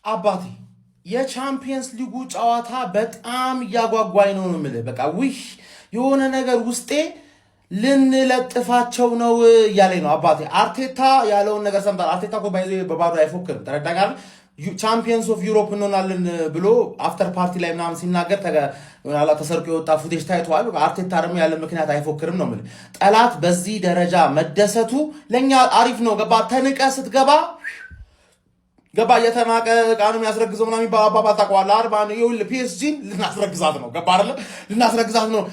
አባቴ የቻምፒየንስ ሊጉ ጨዋታ በጣም ያጓጓኝ ነው የምልህ። በቃ ውይ የሆነ ነገር ውስጤ ልንለጥፋቸው ነው እያለኝ ነው አባቴ። አርቴታ ያለውን ነገር ሰምተሃል? አርቴታ እኮ ባይዞ በባዶ አይፎክርም። ተረዳጋል። ቻምፒየንስ ኦፍ ዩሮፕ እንሆናለን ብሎ አፍተር ፓርቲ ላይ ምናምን ሲናገር ተሰርቆ የወጣ ፉቴጅ ታይቷል። አርቴታ ደግሞ ያለ ምክንያት አይፎክርም ነው የምልህ። ጠላት በዚህ ደረጃ መደሰቱ ለእኛ አሪፍ ነው። ገባ ተንቀ ስትገባ ገባ የተናቀ ቃኑ የሚያስረግዘው ምናምን የሚባል አባባል ታውቀዋለህ አይደል? ይኸውልህ ፒኤስጂን ልናስረግዛት ነው። ገባ አይደለ? ልናስረግዛት ነው።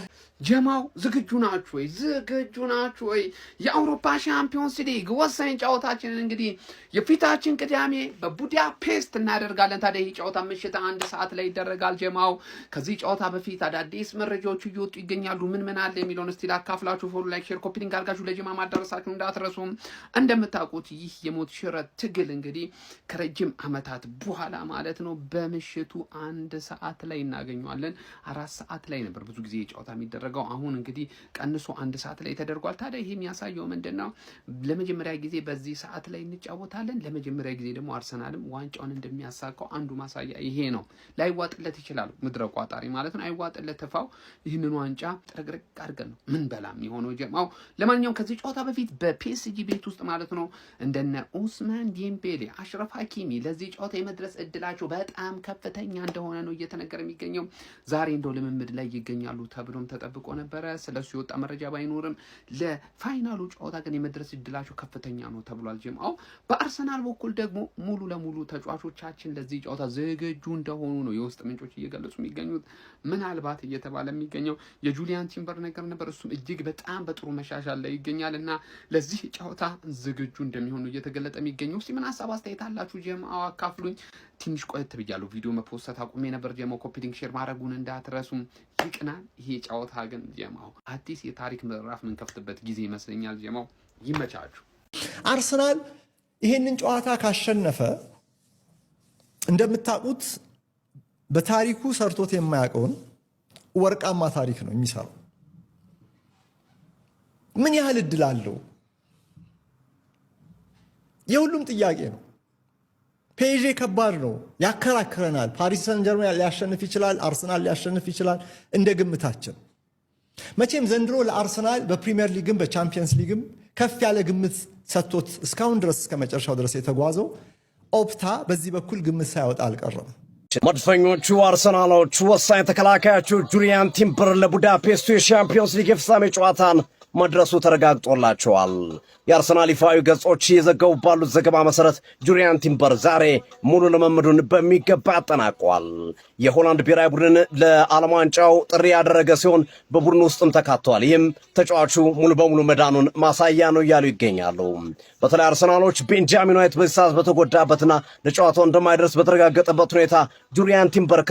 ጀማው ዝግጁ ናችሁ ወይ? ዝግጁ ናችሁ ወይ? የአውሮፓ ሻምፒዮንስ ሊግ ወሳኝ ጨዋታችንን እንግዲህ የፊታችን ቅዳሜ በቡዳፔስት እናደርጋለን። ታዲያ ይህ ጨዋታ ምሽት 1 ሰዓት ላይ ይደረጋል። ጀማው ከዚህ ጨዋታ በፊት አዳዲስ መረጃዎች እየወጡ ይገኛሉ። ምን አለ የሚለውን እስቲ ላካፍላችሁ። ፎሎ፣ ላይክ፣ ሼር፣ ኮፒ ሊንክ አድርጋችሁ ለጀማ ማዳረሳችሁ እንዳትረሱ። እንደምታውቁት ይህ የሞት ሽረት ትግል እንግዲህ ከረጅም ዓመታት በኋላ ማለት ነው በምሽቱ 1 ሰዓት ላይ እናገኘዋለን። 4 ሰዓት ላይ ነበር ብዙ ጊዜ ጨዋታ የሚደረገው። አሁን እንግዲህ ቀንሶ 1 ሰዓት ላይ ተደርጓል። ታዲያ ይሄ የሚያሳየው ምንድነው? ለመጀመሪያ ጊዜ በዚህ ሰዓት ላይ እንጫወታለን። ለመጀመሪያ ጊዜ ደግሞ አርሰናልም ዋንጫውን እንደሚያሳካው አንዱ ማሳያ ይሄ ነው። ላይዋጥለት ይችላል፣ ምድረ ቋጣሪ ማለት ነው። አይዋጥለት ተፋው ይህንን ዋንጫ ጥርግርግ አድርገን ነው ምን በላም የሆነው ጀማው። ለማንኛውም ከዚህ ጨዋታ በፊት በፒኤስጂ ቤት ውስጥ ማለት ነው እንደነ ኡስማን ዴምቤሌ፣ አሽረፍ ሀኪሚ ለዚህ ጨዋታ የመድረስ እድላቸው በጣም ከፍተኛ እንደሆነ ነው እየተነገረ የሚገኘው። ዛሬ እንደው ልምምድ ላይ ይገኛሉ ተብሎም ተጠብቆ ነበረ። ስለሱ የወጣ መረጃ ባይኖርም ለፋይናሉ ጨዋታ ግን የመድረስ እድላቸው ከፍተኛ ነው ተብሏል ጀማው። በአርሰናል በኩል ደግሞ ሙሉ ለሙሉ ተጫዋቾቻችን ለዚህ ጨዋታ ዝግጁ እንደሆኑ ነው የውስጥ ምንጮች እየገለጹ የሚገኙት። ምናልባት እየተባለ የሚገኘው የጁሊያን ቲምበር ነገር ነበር። እሱም እጅግ በጣም በጥሩ መሻሻል ላይ ይገኛል እና ለዚህ ጨዋታ ዝግጁ እንደሚሆኑ እየተገለጠ የሚገኘው። እስቲ ምን ሀሳብ አስተያየት አላችሁ ጀማው? አካፍሉኝ። ትንሽ ቆየት ብያለሁ፣ ቪዲዮ መፖስት አቁሜ ነበር ጀማው። ኮፒ ሊንክ ሼር ማድረጉን እንዳትረሱም። ይቅናል ይሄ ጨዋታ ግን ጀማው አዲስ የታሪክ ምዕራፍ የምንከፍትበት ጊዜ ይመስለኛል ጀማው። ይመቻችሁ። አርሰናል ይሄንን ጨዋታ ካሸነፈ እንደምታውቁት በታሪኩ ሰርቶት የማያውቀውን ወርቃማ ታሪክ ነው የሚሰራው። ምን ያህል እድል አለው? የሁሉም ጥያቄ ነው። ፔዤ ከባድ ነው፣ ያከራክረናል። ፓሪስ ሰን ጀርሜን ሊያሸንፍ ይችላል፣ አርሰናል ሊያሸንፍ ይችላል እንደ ግምታችን። መቼም ዘንድሮ ለአርሰናል በፕሪሚየር ሊግም በቻምፒየንስ ሊግም ከፍ ያለ ግምት ሰጥቶት እስካሁን ድረስ እስከ መጨረሻው ድረስ የተጓዘው ኦፕታ በዚህ በኩል ግምት ሳያወጣ አልቀረም። መድፈኞቹ አርሰናሎች ወሳኝ ተከላካያቸው ጁሊያን ቲምበር ለቡዳፔስቱ የሻምፒዮንስ ሊግ የፍጻሜ ጨዋታን መድረሱ ተረጋግጦላቸዋል። የአርሰናል ይፋዊ ገጾች የዘገቡ ባሉት ዘገባ መሰረት ጁሊያን ቲምበር ዛሬ ሙሉ ልምምዱን በሚገባ አጠናቋል። የሆላንድ ብሔራዊ ቡድን ለዓለም ዋንጫው ጥሪ ያደረገ ሲሆን በቡድኑ ውስጥም ተካቷል። ይህም ተጫዋቹ ሙሉ በሙሉ መዳኑን ማሳያ ነው እያሉ ይገኛሉ። በተለይ አርሰናሎች ቤንጃሚን ዋይት በዚህ ሰዓት በተጎዳበትና ለጨዋታው እንደማይደርስ በተረጋገጠበት ሁኔታ ጁሊያን ቲምበር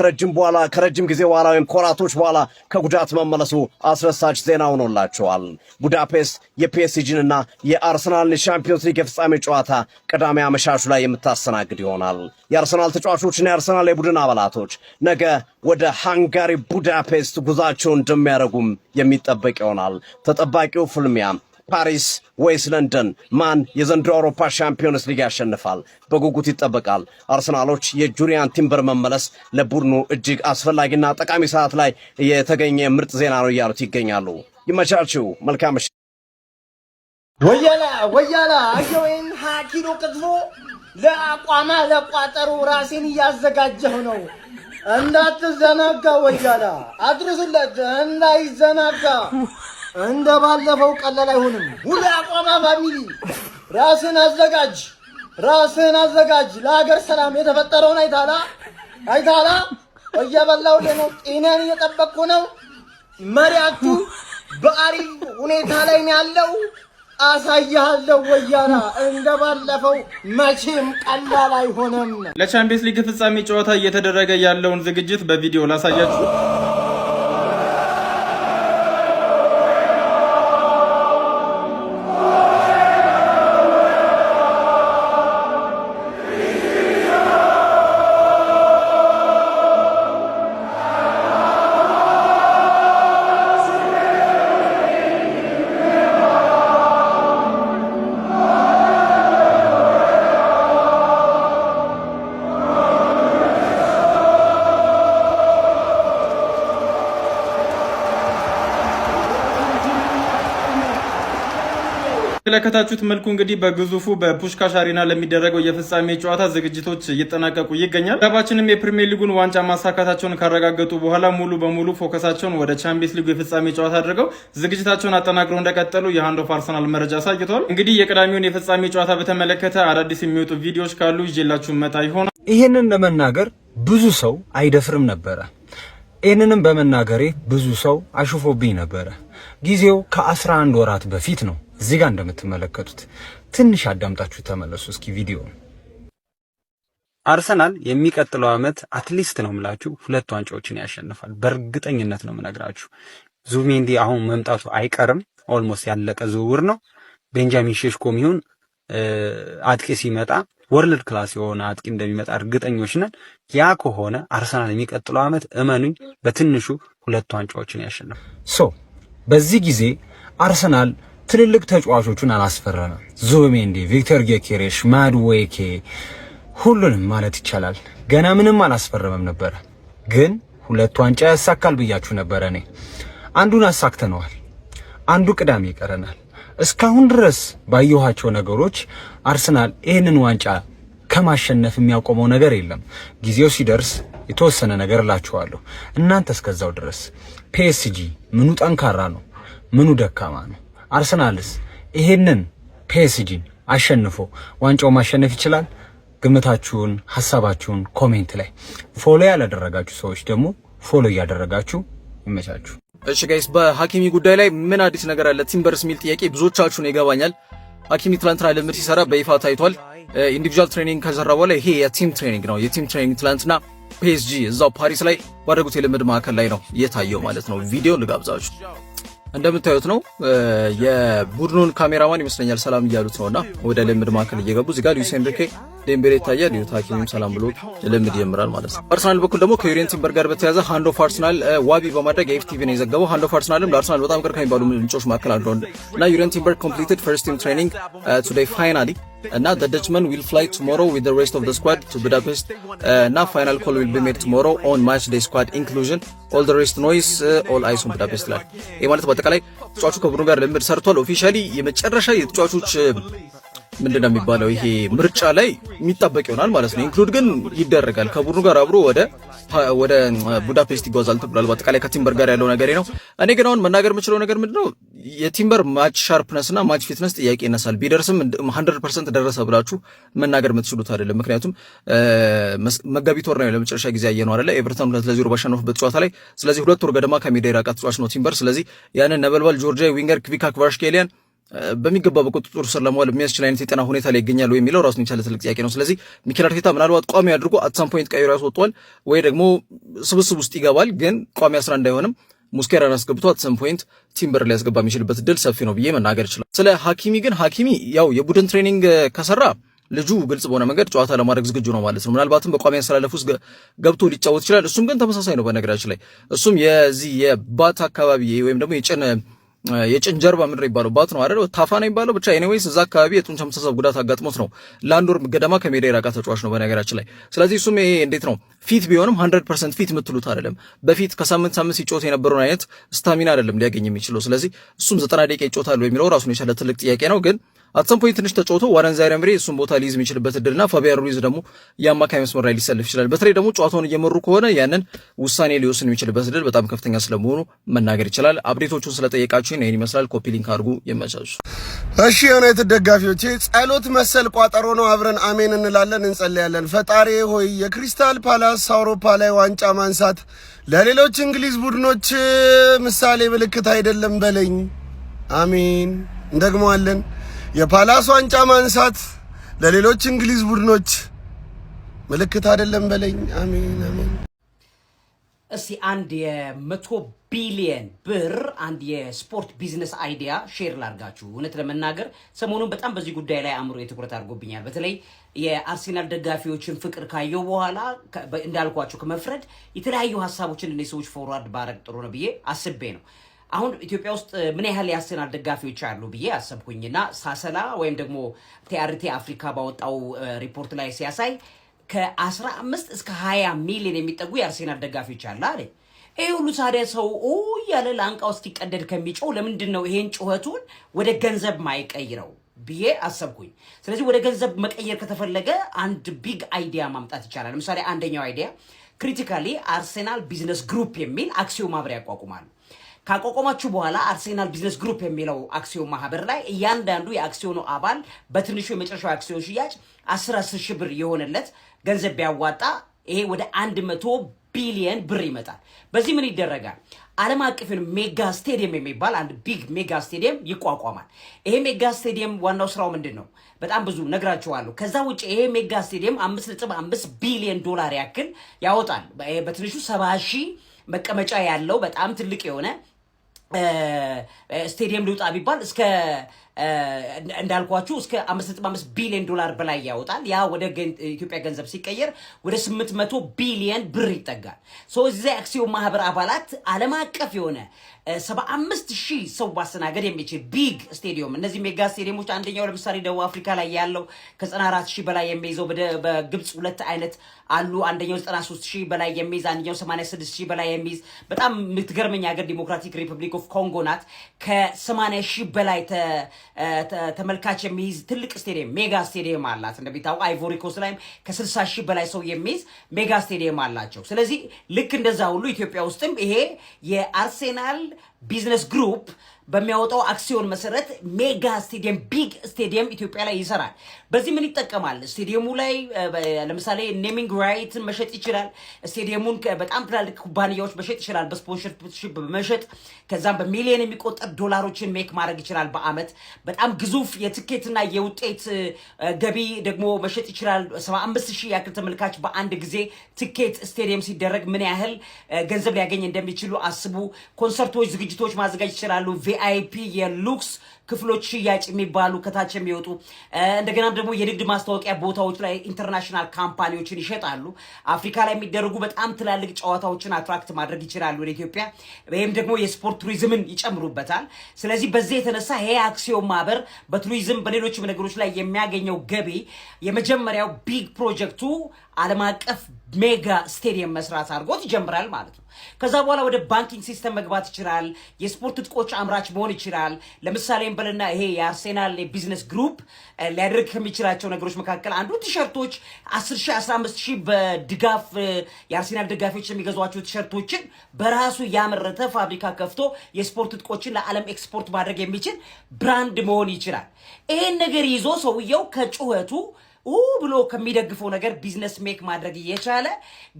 ከረጅም ጊዜ በኋላ ወይም ከወራቶች በኋላ ከጉዳት መመለሱ አስደሳች ዜና ሆኖላቸዋል። ቡዳፔስት የፒኤስጂንና የአርሰናልን ሻምፒዮንስ ሊግ የፍጻሜ ጨዋታ ቅዳሜ አመሻሹ ላይ የምታስተናግድ ይሆናል። የአርሰናል ተጫዋቾችና የአርሰናል የቡድን አባላቶች ነገ ወደ ሃንጋሪ ቡዳፔስት ጉዟቸውን እንደሚያደርጉም የሚጠበቅ ይሆናል። ተጠባቂው ፍልሚያ ፓሪስ ወይስ ለንደን? ማን የዘንድሮ አውሮፓ ሻምፒዮንስ ሊግ ያሸንፋል? በጉጉት ይጠበቃል። አርሰናሎች የጁሊያን ቲምበር መመለስ ለቡድኑ እጅግ አስፈላጊና ጠቃሚ ሰዓት ላይ የተገኘ ምርጥ ዜና ነው እያሉት ይገኛሉ። ይመቻችሁ። መልካም ወያላ አየወይን 20 ኪሎ ቅጥፎ ለአቋማ ለቋጠሩ ራሴን እያዘጋጀሁ ነው። እንዳትዘናጋ ወያላ አድርስለት እንዳይዘናጋ። እንደ ባለፈው ቀለል አይሆንም። ሁሉ አቋማ ፋሚሊ ራስን አዘጋጅ። ለሀገር ሰላም የተፈጠረውን አይታላ እየበላው ነው። ጤናን እየጠበቅኩ ነው። መሪያችሁ በአሪፍ ሁኔታ ላይ ነው ያለው። አሳያለሁ ወያላ እንደባለፈው መቼም ቀላል አይሆንም። ለቻምፒየንስ ሊግ ፍጻሜ ጨዋታ እየተደረገ ያለውን ዝግጅት በቪዲዮ ላሳያችሁ። ለከታችሁት መልኩ እንግዲህ በግዙፉ በፑሽካሽ አሬና ለሚደረገው የፍጻሜ ጨዋታ ዝግጅቶች እየተጠናቀቁ ይገኛል። ክለባችንም የፕሪሚየር ሊጉን ዋንጫ ማሳካታቸውን ካረጋገጡ በኋላ ሙሉ በሙሉ ፎከሳቸውን ወደ ቻምፒየንስ ሊጉ የፍጻሜ ጨዋታ አድርገው ዝግጅታቸውን አጠናክረው እንደቀጠሉ የሃንድ ኦፍ አርሰናል መረጃ አሳይቷል። እንግዲህ የቅዳሜውን የፍጻሜ ጨዋታ በተመለከተ አዳዲስ የሚወጡ ቪዲዮዎች ካሉ ይዤላችሁ መጣ ይሆናል። ይሄንን ለመናገር ብዙ ሰው አይደፍርም ነበረ። ይህንንም በመናገሬ ብዙ ሰው አሽፎብኝ ነበረ። ጊዜው ከ11 ወራት በፊት ነው። እዚህ ጋር እንደምትመለከቱት ትንሽ አዳምጣችሁ ተመለሱ እስኪ ቪዲዮ። አርሰናል የሚቀጥለው ዓመት አትሊስት ነው የምላችሁ 2 ዋንጫዎችን ያሸንፋል። በእርግጠኝነት ነው የምነግራችሁ። ዙቢሜንዲ አሁን መምጣቱ አይቀርም። ኦልሞስት ያለቀ ዝውውር ነው። ቤንጃሚን ሼሽኮም ይሁን አጥቂ ሲመጣ ወርልድ ክላስ የሆነ አጥቂ እንደሚመጣ እርግጠኞች ነን። ያ ከሆነ አርሰናል የሚቀጥለው ዓመት እመኑኝ በትንሹ 2 ዋንጫዎችን ያሸንፋል። በዚህ ጊዜ አርሰናል ትልልቅ ተጫዋቾቹን አላስፈረመም። ዙቢሜንዲ፣ ቪክተር ጌኬሬሽ፣ ማድዌኬ ሁሉንም ማለት ይቻላል ገና ምንም አላስፈረመም ነበረ። ግን 2 ዋንጫ ያሳካል ብያችሁ ነበረ። እኔ አንዱን አሳክተነዋል። አንዱ ቅዳሜ ይቀረናል። እስካሁን ድረስ ባየኋቸው ነገሮች አርሰናል ይህንን ዋንጫ ከማሸነፍ የሚያቆመው ነገር የለም። ጊዜው ሲደርስ የተወሰነ ነገር እላችኋለሁ። እናንተ እስከዛው ድረስ ፒኤስጂ ምኑ ጠንካራ ነው፣ ምኑ ደካማ ነው? አርሰናልስ ይሄንን ፒኤስጂን አሸንፎ ዋንጫው ማሸነፍ ይችላል? ግምታችሁን፣ ሐሳባችሁን ኮሜንት ላይ ፎሎ ያላደረጋችሁ ሰዎች ደግሞ ፎሎ እያደረጋችሁ ይመቻችሁ። እሺ ጋይስ፣ በሐኪሚ ጉዳይ ላይ ምን አዲስ ነገር አለ? ቲምበርስ የሚል ጥያቄ ብዙዎቻችሁን ይገባኛል። ሐኪሚ ትላንትና ልምድ ሲሰራ በይፋ ታይቷል። ኢንዲቪጁዋል ትሬኒንግ ከሰራ በኋላ ይሄ የቲም ትሬኒንግ ነው። የቲም ትሬኒንግ ትላንትና ፒኤስጂ እዛው ፓሪስ ላይ ባደረጉት የልምድ ማዕከል ላይ ነው የታየው ማለት ነው። ቪዲዮ ልጋብዛችሁ። እንደምታዩት ነው የቡድኑን ካሜራማን ይመስለኛል ሰላም እያሉት ነውና ወደ ልምድ ማዕከል እየገቡ እዚህ ጋር ሉዊስ ኤንሪኬ ዴምቤሌ ይታያል። ሐኪሚም ሰላም ብሎ ልምድ ይጀምራል ማለት ነው። አርሰናል በኩል ደግሞ ከዩሬን ቲምበር ጋር በተያያዘ ሃንድ ኦፍ አርሰናል ዋቢ በማድረግ ኤፍቲቪ ነው የዘገበው። ሃንድ ኦፍ አርሰናልም ለአርሰናል በጣም ቅርብ ከሚባሉ ምንጮች መካከል አንዱ እና ዩሬን ቲምበር ኮምፕሊትድ ፈርስት ቲም ትሬኒንግ ቱዴይ ፋይናሊ እና the Dutchman will fly tomorrow with the rest of the squad to Budapest እና final call will be made tomorrow on match day squad inclusion all the rest noise all eyes on Budapest ላይ ይሄ ማለት በአጠቃላይ ተጫዋቹ ከቡድኑ ጋር ልምድ ሰርቷል። ኦፊሻሊ የመጨረሻ የተጫዋቾች ምንድነው የሚባለው ይሄ ምርጫ ላይ የሚጣበቅ ይሆናል ማለት ነው። ኢንክሉድ ግን ይደረጋል። ከቡድኑ ጋር አብሮ ወደ ቡዳፔስት ይጓዛል ተብሏል። በአጠቃላይ ከቲምበር ጋር ያለው ነገር ነው። እኔ ግን አሁን መናገር የምችለው ነገር ምንድነው የቲምበር ማች ሻርፕነስ እና ማች ፊትነስ ጥያቄ ይነሳል። ቢደርስም 100% ደረሰ ብላችሁ መናገር የምትችሉት አይደለም። ምክንያቱም መጋቢት ወር ነው ለመጨረሻ ጊዜ ያየነው አይደለ ኤቨርተን 2-0 ባሸነፉበት ጨዋታ ላይ። ስለዚህ 2 ወር ገደማ ከሜዳ የራቀ ተጫዋች ነው ቲምበር። ስለዚህ ያንን ነበልባል ጆርጂያ ዊንገር ክቪካ ክቫራትስኬሊያን በሚገባ በቁጥጥር ስር ለማዋል የሚያስችል አይነት የጤና ሁኔታ ላይ ይገኛሉ የሚለው ራሱን የቻለ ትልቅ ጥያቄ ነው። ስለዚህ ሚኬል አርቴታ ምናልባት ቋሚ አድርጎ አት ሳም ፖይንት ቀይሮ ያስወጣዋል ወይ ደግሞ ስብስብ ውስጥ ይገባል። ግን ቋሚ 11 አይሆንም። ሙስኬራን አስገብቶ አት ሳም ፖይንት ቲምበር ላይ ያስገባ የሚችልበት እድል ሰፊ ነው ብዬ መናገር ይችላል። ስለ ሐኪሚ ግን ሐኪሚ ያው የቡድን ትሬኒንግ ከሰራ ልጁ ግልጽ በሆነ መንገድ ጨዋታ ለማድረግ ዝግጁ ነው ማለት ነው። ምናልባትም በቋሚ አሰላለፍ ውስጥ ገብቶ ሊጫወት ይችላል። እሱም ግን ተመሳሳይ ነው። በነገራችን ላይ እሱም የዚህ የባት አካባቢ ወይም ደግሞ የጭን ጀርባ ምድር ይባለው ባት ነው አይደል? ታፋ ነው ይባለው ብቻ ኤኒዌይስ እዛ አካባቢ የጡንቻ መተሳሰብ ጉዳት አጋጥሞት ነው ለአንድ ወር ገደማ ከሜዳ የራቀ ተጫዋች ነው በነገራችን ላይ። ስለዚህ እሱም ይሄ እንዴት ነው ፊት ቢሆንም 100% ፊት የምትሉት አይደለም። በፊት ከሳምንት ሲጮት የነበረውን አይነት ስታሚና አይደለም ሊያገኝ የሚችለው። ስለዚህ እሱም 90 ደቂቃ ይጮታል የሚለው ራሱን የቻለ ትልቅ ጥያቄ ነው። ግን አትሰም ፖይንት ትንሽ ተጫውቶ ዋረን ዛይረምሪ እሱም ቦታ ሊይዝ የሚችልበት እድልና ፋቢያን ሩይዝ ደግሞ የአማካይ መስመር ላይ ሊሰልፍ ይችላል። በተለይ ደግሞ ጨዋታውን እየመሩ ከሆነ ያንን ውሳኔ ሊወስን የሚችልበት እድል በጣም ከፍተኛ ስለመሆኑ መናገር ይችላል። አፕዴቶቹን ስለጠየቃችሁኝ ይሄን ይመስላል። ኮፒ ሊንክ አድርጉ። ይመቻችሁ። እሺ ዩናይትድ ደጋፊዎቼ ጸሎት መሰል ቋጠሮ ነው። አብረን አሜን እንላለን፣ እንጸልያለን። ፈጣሪ ሆይ የክሪስታል ፓላስ አውሮፓ ላይ ዋንጫ ማንሳት ለሌሎች እንግሊዝ ቡድኖች ምሳሌ ምልክት አይደለም በለኝ። አሜን። እንደግመዋለን። የፓላስ ዋንጫ ማንሳት ለሌሎች እንግሊዝ ቡድኖች ምልክት አይደለም በለኝ። አሜን አሜን። እስቲ አንድ የ100 ቢሊየን ብር አንድ የስፖርት ቢዝነስ አይዲያ ሼር ላርጋችሁ። እውነት ለመናገር ሰሞኑን በጣም በዚህ ጉዳይ ላይ አእምሮ የትኩረት አድርጎብኛል። በተለይ የአርሴናል ደጋፊዎችን ፍቅር ካየው በኋላ እንዳልኳቸው ከመፍረድ የተለያዩ ሀሳቦችን እነዚህ ሰዎች ፎርዋርድ ባረግ ጥሩ ነው ብዬ አስቤ ነው። አሁን ኢትዮጵያ ውስጥ ምን ያህል የአርሰናል ደጋፊዎች አሉ ብዬ አሰብኩኝና ሳሰላ ወይም ደግሞ ቲአርቲ አፍሪካ ባወጣው ሪፖርት ላይ ሲያሳይ ከ15 እስከ 20 ሚሊዮን የሚጠጉ የአርሰናል ደጋፊዎች አለ። ይሄ ሁሉ ታዲያ ሰው ያለ ላንቃው እስኪቀደድ ከሚጮው ለምንድን ነው ይሄን ጩኸቱን ወደ ገንዘብ ማይቀይረው ብዬ አሰብኩኝ። ስለዚህ ወደ ገንዘብ መቀየር ከተፈለገ አንድ ቢግ አይዲያ ማምጣት ይቻላል። ለምሳሌ አንደኛው አይዲያ ክሪቲካሊ አርሴናል ቢዝነስ ግሩፕ የሚል አክሲዮን ማህበር ያቋቁማሉ። ካቋቋማችሁ በኋላ አርሴናል ቢዝነስ ግሩፕ የሚለው አክሲዮን ማህበር ላይ እያንዳንዱ የአክሲዮኑ አባል በትንሹ የመጨረሻው አክሲዮን ሽያጭ 10 ሺህ ብር የሆነለት ገንዘብ ቢያዋጣ ይሄ ወደ 100 ቢሊየን ብር ይመጣል። በዚህ ምን ይደረጋል? ዓለም አቀፍ ሜጋ ስቴዲየም የሚባል አንድ ቢግ ሜጋ ስቴዲየም ይቋቋማል። ይሄ ሜጋ ስቴዲየም ዋናው ስራው ምንድነው? በጣም ብዙ ነግራችኋለሁ። ከዛ ውጪ ይሄ ሜጋ ስቴዲየም 5.5 ቢሊዮን ዶላር ያክል ያወጣል። በትንሹ 70 ሺህ መቀመጫ ያለው በጣም ትልቅ የሆነ ስቴዲየም ልውጣ ቢባል እስከ እንዳልኳችሁ እስከ 5.5 ቢሊዮን ዶላር በላይ ያወጣል። ያ ወደ ኢትዮጵያ ገንዘብ ሲቀየር ወደ 800 ቢሊዮን ብር ይጠጋል። እዚህ አክሲዮን ማህበር አባላት ዓለም አቀፍ የሆነ 75,000 ሰው ማስተናገድ የሚችል ቢግ ስቴዲየም። እነዚህ ሜጋ ስቴዲየሞች አንደኛው ለምሳሌ ደቡብ አፍሪካ ላይ ያለው ከ94,000 በላይ የሚይዘው በግብጽ ሁለት አይነት አሉ። አንደኛው 93,000 በላይ የሚይዝ፣ አንደኛው 86,000 በላይ የሚይዝ በጣም የምትገርመኝ ሀገር ዲሞክራቲክ ሪፐብሊክ ኦፍ ኮንጎ ናት። ከ80,000 በላይ ተመልካች የሚይዝ ትልቅ ስቴዲየም ሜጋ ስቴዲየም አላት። እንደሚታወቅ አይቮሪ ኮስት ላይም ከ60,000 በላይ ሰው የሚይዝ ሜጋ ስቴዲየም አላቸው። ስለዚህ ልክ እንደዛ ሁሉ ኢትዮጵያ ውስጥም ይሄ የአርሴናል ቢዝነስ ግሩፕ በሚያወጣው አክሲዮን መሰረት ሜጋ ስቴዲየም ቢግ ስቴዲየም ኢትዮጵያ ላይ ይሰራል። በዚህ ምን ይጠቀማል? ስቴዲየሙ ላይ ለምሳሌ ኔሚንግ ራይት መሸጥ ይችላል። ስቴዲየሙን በጣም ትላልቅ ኩባንያዎች መሸጥ ይችላል፣ በስፖንሰርሺፕ በመሸጥ ከዛም በሚሊዮን የሚቆጠር ዶላሮችን ሜክ ማድረግ ይችላል በአመት። በጣም ግዙፍ የትኬትና የውጤት ገቢ ደግሞ መሸጥ ይችላል። 75,000 ያክል ተመልካች በአንድ ጊዜ ትኬት ስቴዲየም ሲደረግ ምን ያህል ገንዘብ ሊያገኝ እንደሚችሉ አስቡ። ኮንሰርቶች፣ ዝግጅቶች ማዘጋጀት ይችላሉ። ቪአይፒ የሉክስ ክፍሎች ሽያጭ የሚባሉ ከታች የሚወጡ እንደገናም ደግሞ የንግድ ማስታወቂያ ቦታዎች ላይ ኢንተርናሽናል ካምፓኒዎችን ይሸጣሉ። አፍሪካ ላይ የሚደረጉ በጣም ትላልቅ ጨዋታዎችን አትራክት ማድረግ ይችላሉ ወደ ኢትዮጵያ። ወይም ደግሞ የስፖርት ቱሪዝምን ይጨምሩበታል። ስለዚህ በዚህ የተነሳ ይሄ አክሲዮን ማህበር በቱሪዝም በሌሎችም ነገሮች ላይ የሚያገኘው ገቢ የመጀመሪያው ቢግ ፕሮጀክቱ ዓለም አቀፍ ሜጋ ስቴዲየም መስራት አድርጎት ይጀምራል ማለት ነው። ከዛ በኋላ ወደ ባንኪንግ ሲስተም መግባት ይችላል። የስፖርት ትጥቆች አምራች መሆን ይችላል። ለምሳሌ እንበልና ይሄ የአርሴናል ቢዝነስ ግሩፕ ሊያደርግ ከሚችላቸው ነገሮች መካከል አንዱ ቲሸርቶች 10,000 15,000 በድጋፍ የአርሴናል ደጋፊዎች የሚገዟቸው ቲሸርቶችን በራሱ ያመረተ ፋብሪካ ከፍቶ የስፖርት ትጥቆችን ለዓለም ኤክስፖርት ማድረግ የሚችል ብራንድ መሆን ይችላል። ይሄን ነገር ይዞ ሰውየው ከጩኸቱ ብሎ ከሚደግፈው ነገር ቢዝነስ ሜክ ማድረግ እየቻለ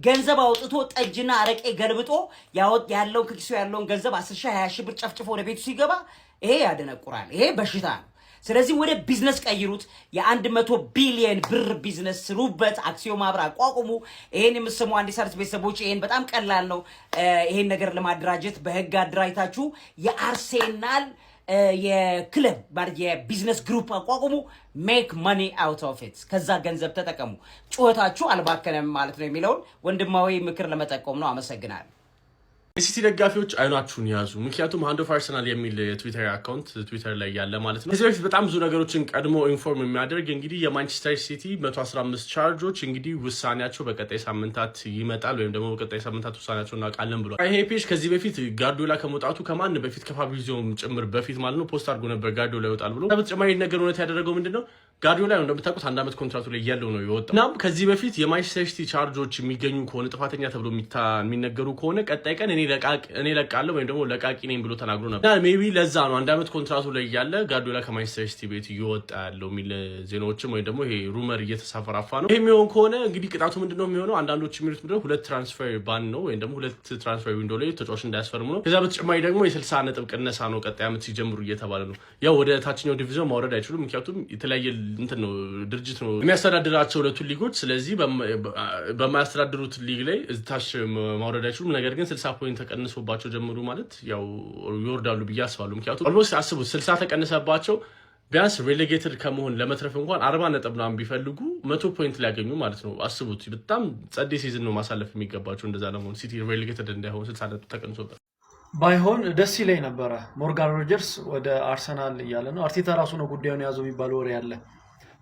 ገንዘብ አውጥቶ ጠጅና አረቄ ገልብጦ ያለውን ከኪሱ ያለውን ገንዘብ 10,000 20,000 ብር ጨፍጭፎ ወደ ቤቱ ሲገባ ይሄ ያደነቁራል። ይሄ በሽታ ነው። ስለዚህ ወደ ቢዝነስ ቀይሩት። የ100 ቢሊዮን ብር ቢዝነስ ስሩበት። አክሲዮን ማህበር አቋቁሙ። ይሄን የምትሰሙ አንድ ሰርት ቤተሰቦች ይሄን በጣም ቀላል ነው። ይሄን ነገር ለማደራጀት በህግ አደራጅታችሁ የአርሴናል የክለብ ማለት የቢዝነስ ግሩፕ አቋቁሙ። ሜክ ማኒ አውት ኦፍ ኢት። ከዛ ገንዘብ ተጠቀሙ። ጩኸታችሁ አልባከነም ማለት ነው የሚለውን ወንድማዊ ምክር ለመጠቆም ነው። አመሰግናለሁ። የሲቲ ደጋፊዎች አይናችሁን ያዙ። ምክንያቱም ሃንድ ኦፍ አርሰናል የሚል የትዊተር አካውንት ትዊተር ላይ ያለ ማለት ነው። ከዚህ በፊት በጣም ብዙ ነገሮችን ቀድሞ ኢንፎርም የሚያደርግ እንግዲህ የማንቸስተር ሲቲ 115 ቻርጆች እንግዲህ ውሳኔያቸው በቀጣይ ሳምንታት ይመጣል ወይም ደግሞ በቀጣይ ሳምንታት ውሳኔያቸው እናውቃለን ብሏል። ይሄ ፔጅ ከዚህ በፊት ጋርዲዮላ ከመውጣቱ ከማን በፊት ከፋብሪዚዮም ጭምር በፊት ማለት ነው ፖስት አድርጎ ነበር ጋርዲዮላ ይወጣል ብሎ። በተጨማሪ ነገር እውነት ያደረገው ምንድነው? ጋርዲዮላ እንደምታውቁት 1 ዓመት ኮንትራቱ ላይ ያለው ነው የወጣው። እናም ከዚህ በፊት የማንቸስተር ሲቲ ቻርጆች የሚገኙ ከሆነ ጥፋተኛ ተብሎ የሚነገሩ ከሆነ ቀጣይ ቀን እኔ ለቃለሁ ወይም ደግሞ ለቃቂ ነኝ ብሎ ተናግሮ ነበር። ሜቢ ለዛ ነው 1 ዓመት ኮንትራቱ ላይ ያለ ጋርዲዮላ ከማንቸስተር ሲቲ ቤት እየወጣ ያለው የሚል ዜናዎችም ወይም ደግሞ ይሄ ሩመር እየተሳፈራፋ ነው። ይሄ የሚሆን ከሆነ እንግዲህ ቅጣቱ ምንድነው የሚሆነው? አንዳንዶች የሚሉት ምንድነው 2 ትራንስፈር ባን ነው ወይም ደግሞ 2 ትራንስፈር ዊንዶ ላይ ተጫዋች እንዳያስፈርሙ ነው። ከዛ በተጨማሪ ደግሞ የ60 ነጥብ ቅነሳ ነው ቀጣይ ዓመት ሲጀምሩ እየተባለ ነው። ያው ወደ ታችኛው ዲቪዥን ማውረድ አይችሉም፣ ምክንያቱም የተለያየ እንትን ነው ድርጅት ነው የሚያስተዳድራቸው ሁለቱን ሊጎች። ስለዚህ በማያስተዳድሩት ሊግ ላይ ታች ማውረድ አይችሉም። ነገር ግን 60 ፖይንት ተቀንሶባቸው ጀምሩ ማለት ያው ይወርዳሉ ብዬ አስባለሁ። ምክንያቱም ኦልሞስት አስቡት 60 ተቀነሰባቸው ቢያንስ ሬሌጌትድ ከመሆን ለመትረፍ እንኳን 40 ነጥብ ምናምን ቢፈልጉ 100 ፖይንት ሊያገኙ ማለት ነው። አስቡት። በጣም ጸዴ ሲዝን ነው ማሳለፍ የሚገባቸው እንደዛ ለመሆን ሲቲ ሬሌጌትድ እንዳይሆን 60 ነጥብ ተቀንሶበት ባይሆን ደስ ይለኝ ነበረ። ሞርጋን ሮጀርስ ወደ አርሰናል እያለ ነው። አርቴታ ራሱ ነው ጉዳዩን ያዘው የሚባል ወሬ ያለ።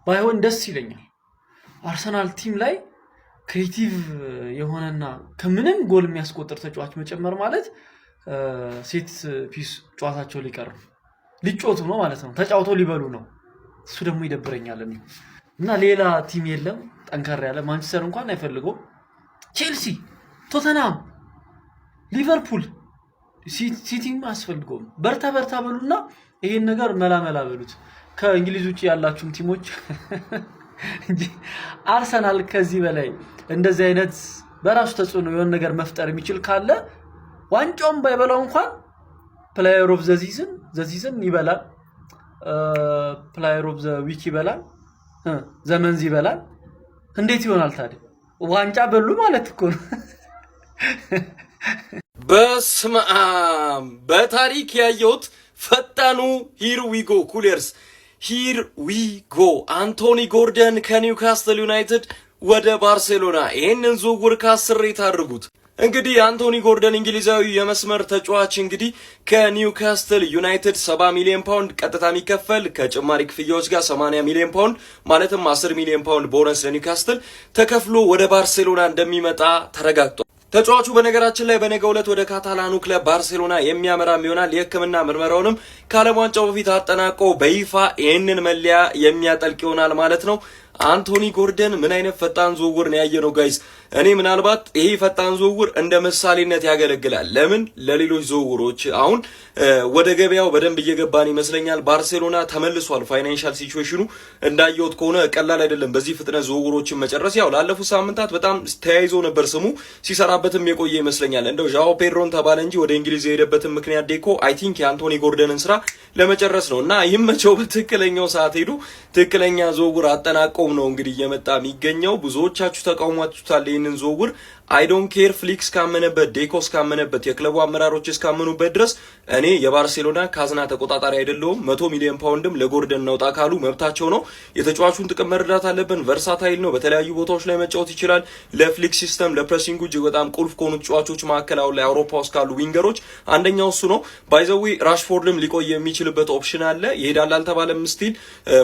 ባይሆን ደስ ይለኛል። አርሰናል ቲም ላይ ክሬቲቭ የሆነና ከምንም ጎል የሚያስቆጥር ተጫዋች መጨመር ማለት ሴት ፒስ ጨዋታቸው ሊቀር ሊጮቱ ነው ማለት ነው። ተጫውተው ሊበሉ ነው። እሱ ደግሞ ይደብረኛል እና ሌላ ቲም የለም ጠንካራ ያለ። ማንቸስተር እንኳን አይፈልገው፣ ቼልሲ፣ ቶተንሃም፣ ሊቨርፑል፣ ሲቲም አያስፈልገውም። በርታ በሉና ይሄን ነገር መላ በሉት። ከእንግሊዝ ውጪ ያላችሁም ቲሞች እንጂ አርሰናል ከዚህ በላይ እንደዚህ አይነት በራሱ ተጽዕኖ የሆነ ነገር መፍጠር የሚችል ካለ ዋንጫውን ባይበላው እንኳን ፕሌየር ኦፍ ዘ ሲዝን ይበላል፣ ፕሌየር ኦፍ ዘ ዊክ ይበላል፣ ዘመንዝ ይበላል። እንዴት ይሆናል ታዲያ? ዋንጫ በሉ ማለት እኮ ነው። በስመ አብ! በታሪክ ያየሁት ፈጣኑ ሂር ዊጎ ኩለርስ ሂር ዊጎ አንቶኒ ጎርደን ከኒውካስትል ዩናይትድ ወደ ባርሴሎና ይህንን ዝውውር ከ10 አድርጉት። እንግዲህ አንቶኒ ጎርደን እንግሊዛዊ የመስመር ተጫዋች እንግዲህ ከኒውካስትል ዩናይትድ 70 ሚሊዮን ፓውንድ ቀጥታ የሚከፈል ከጭማሪ ክፍያዎች ጋር 80 ሚሊዮን ፓውንድ ማለትም 10 ሚሊዮን ፓውንድ ቦነስ ለኒውካስትል ተከፍሎ ወደ ባርሴሎና እንደሚመጣ ተረጋግጧል። ተጫዋቹ በነገራችን ላይ በነገው ዕለት ወደ ካታላኑ ክለብ ባርሴሎና የሚያመራም ይሆናል። የሕክምና ምርመራውንም ከዓለም ዋንጫው በፊት አጠናቆ በይፋ ይህንን መለያ የሚያጠልቅ ይሆናል ማለት ነው። አንቶኒ ጎርደን ምን አይነት ፈጣን ዝውውር ነው ያየነው ጋይስ። እኔ ምናልባት ይሄ ፈጣን ዝውውር እንደ ምሳሌነት ያገለግላል። ለምን ለሌሎች ዝውውሮች አሁን ወደ ገበያው በደንብ እየገባን ይመስለኛል። ባርሴሎና ተመልሷል። ፋይናንሻል ሲቹዌሽኑ እንዳየሁት ከሆነ ቀላል አይደለም በዚህ ፍጥነት ዝውውሮችን መጨረስ። ያው ላለፉት ሳምንታት በጣም ተያይዞ ነበር ስሙ ሲሰራበትም የቆየ ይመስለኛል። እንደው ዣኦ ፔድሮን ተባለ እንጂ ወደ እንግሊዝ የሄደበትን ምክንያት ዴኮ አይ ቲንክ የአንቶኒ ጎርደንን ስራ ለመጨረስ ነው እና ይመቸው በትክክለኛው ሰዓት ሄዱ ትክክለኛ ዝውውር አጠናቀው ነው እንግዲህ እየመጣ የሚገኘው። ብዙዎቻችሁ ተቃውሟችሁታል ይህንን ዝውውር። አይ ዶንት ኬር ፍሊክስ ካመነበት፣ ዴኮስ ካመነበት፣ የክለቡ አመራሮች እስካመኑበት ድረስ እኔ የባርሴሎና ካዝና ተቆጣጣሪ አይደለሁም። 100 ሚሊዮን ፓውንድም ለጎርደን እናውጣ ካሉ መብታቸው ነው። የተጫዋቹን ጥቅም መረዳት አለብን። ቨርሳታይል ነው፣ በተለያዩ ቦታዎች ላይ መጫወት ይችላል። ለፍሊክስ ሲስተም ለፕሬሲንጉ እጅግ በጣም ቁልፍ ከሆኑ ተጫዋቾች መካከል አሁን ላይ አውሮፓ ውስጥ ካሉ ዊንገሮች አንደኛው እሱ ነው። ባይዘዊ ራሽፎርድም ሊቆይ የሚችልበት ኦፕሽን አለ። ይሄዳል አልተባለም ስቲል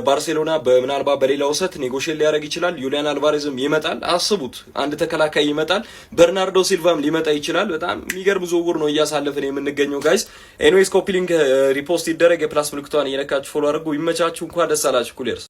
ባርሴሎና ምናልባት በሌላ ውሰት ኔጎሽት ሊያደርግ ይችላል። ዩሊያን አልቫሬዝም ይመጣል። አስቡት አንድ ተከላካይ ይመጣል። በርናርዶ ሲልቫም ሊመጣ ይችላል። በጣም የሚገርም ዝውውር ነው እያሳለፍን የምንገኘው ጋይስ። ኤኒዌይስ ኮፒ ሊንክ ሪፖስት ይደረግ፣ የፕላስ ምልክቷን እየነካችሁ ፎሎ አድርጉ። ይመቻችሁ። እንኳን ደስ አላችሁ ኩለርስ።